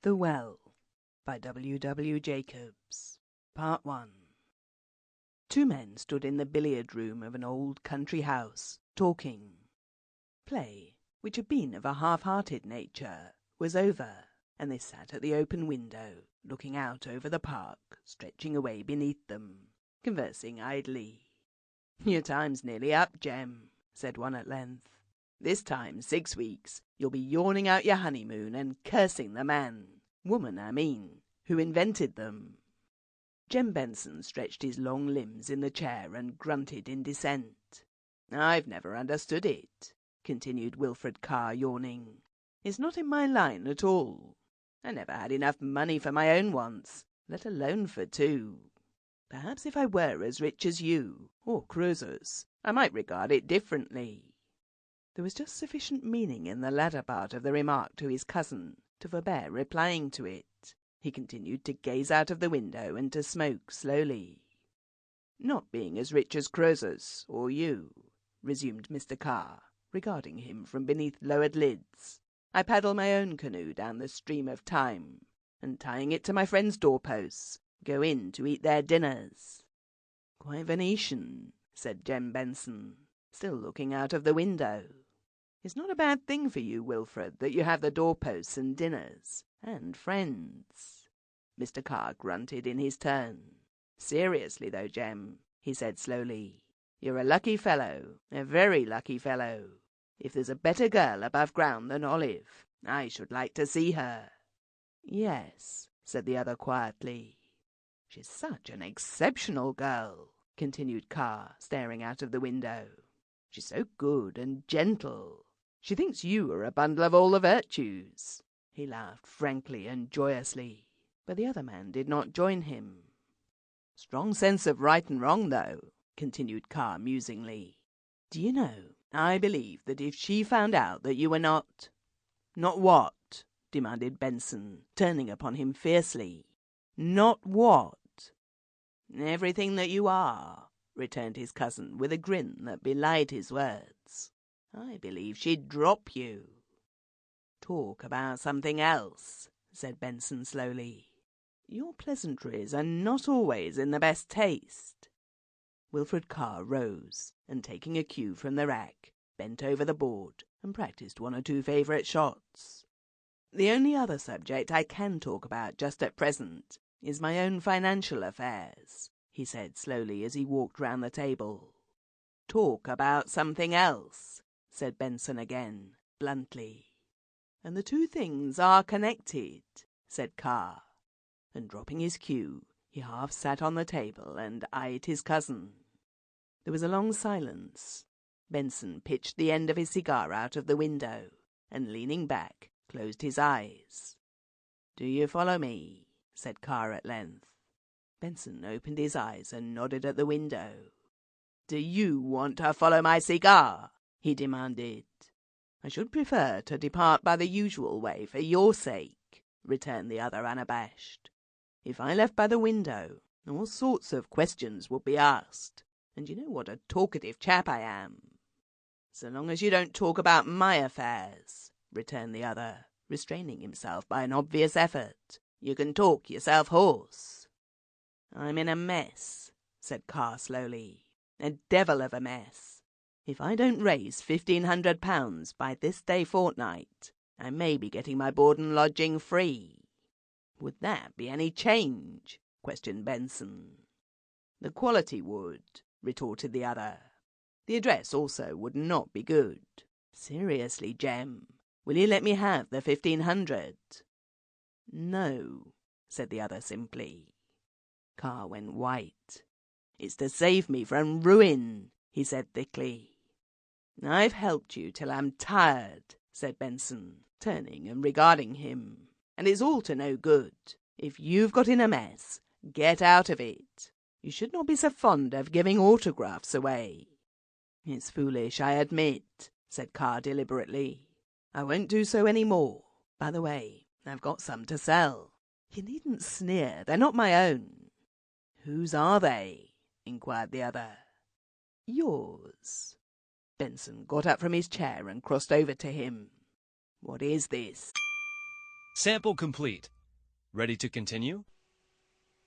The Well by W. Jacobs. Part 1. Two men stood in the billiard room of an old country house, talking. Play, which had been of a half-hearted nature, was over, and they sat at the open window, looking out over the park, stretching away beneath them, conversing idly. "Your time's nearly up, Jem," said one at length. "This time 6 weeks, you'll be yawning out your honeymoon and cursing the woman, I mean, who invented them." Jem Benson stretched his long limbs in the chair and grunted in dissent. "I've never understood it," continued Wilfred Carr, yawning. "It's not in my line at all. I never had enough money for my own wants, let alone for two. Perhaps if I were as rich as you, or Croesus, I might regard it differently." There was just sufficient meaning in the latter part of the remark to his cousin to forbear replying to it. He continued to gaze out of the window and to smoke slowly. "Not being as rich as Croesus, or you," resumed Mr. Carr, regarding him from beneath lowered lids, "I paddle my own canoe down the stream of time, and tying it to my friends' doorposts, go in to eat their dinners." "Quite Venetian," said Jem Benson, still looking out of the window. "It's not a bad thing for you, Wilfred, that you have the doorposts and dinners, and friends." Mr. Carr grunted in his turn. "Seriously, though, Jem," he said slowly, "you're a lucky fellow, a very lucky fellow. If there's a better girl above ground than Olive, I should like to see her." "Yes," said the other quietly. "She's such an exceptional girl," continued Carr, staring out of the window. "She's so good and gentle. She thinks you are a bundle of all the virtues." He laughed frankly and joyously, but the other man did not join him. "Strong sense of right and wrong, though," continued Carr musingly. "Do you know, I believe that if she found out that you were not—" "Not what?" demanded Benson, turning upon him fiercely. "Not what?" "Everything that you are," returned his cousin, with a grin that belied his words. "I believe she'd drop you." "Talk about something else," said Benson slowly. "Your pleasantries are not always in the best taste." Wilfred Carr rose, and taking a cue from the rack, bent over the board and practised one or two favourite shots. "The only other subject I can talk about just at present is my own financial affairs," he said slowly as he walked round the table. "Talk about something else," said Benson again, bluntly. "And the two things are connected," said Carr, and dropping his cue, he half sat on the table and eyed his cousin. There was a long silence. Benson pitched the end of his cigar out of the window, and leaning back, closed his eyes. "Do you follow me?" said Carr at length. Benson opened his eyes and nodded at the window. "Do you want to follow my cigar?" he demanded. "I should prefer to depart by the usual way for your sake," returned the other unabashed. "If I left by the window, all sorts of questions would be asked, and you know what a talkative chap I am." "So long as you don't talk about my affairs," returned the other, restraining himself by an obvious effort, "you can talk yourself hoarse." "I'm in a mess," said Carr slowly. "A devil of a mess. If I don't raise £1,500 by this day fortnight, I may be getting my board and lodging free." "Would that be any change?" questioned Benson. "The quality would," retorted the other. "The address also would not be good. Seriously, Jem, will you let me have the 1,500? "No," said the other simply. Carr went white. "It's to save me from ruin," he said thickly. "I've helped you till I'm tired," said Benson, turning and regarding him. "And it's all to no good. If you've got in a mess, get out of it. You should not be so fond of giving autographs away." "It's foolish, I admit," said Carr deliberately. "I won't do so any more. By the way, I've got some to sell. You needn't sneer, they're not my own." "Whose are they?" inquired the other. "Yours." Benson got up from his chair and crossed over to him. "What is this?" Sample complete. Ready to continue?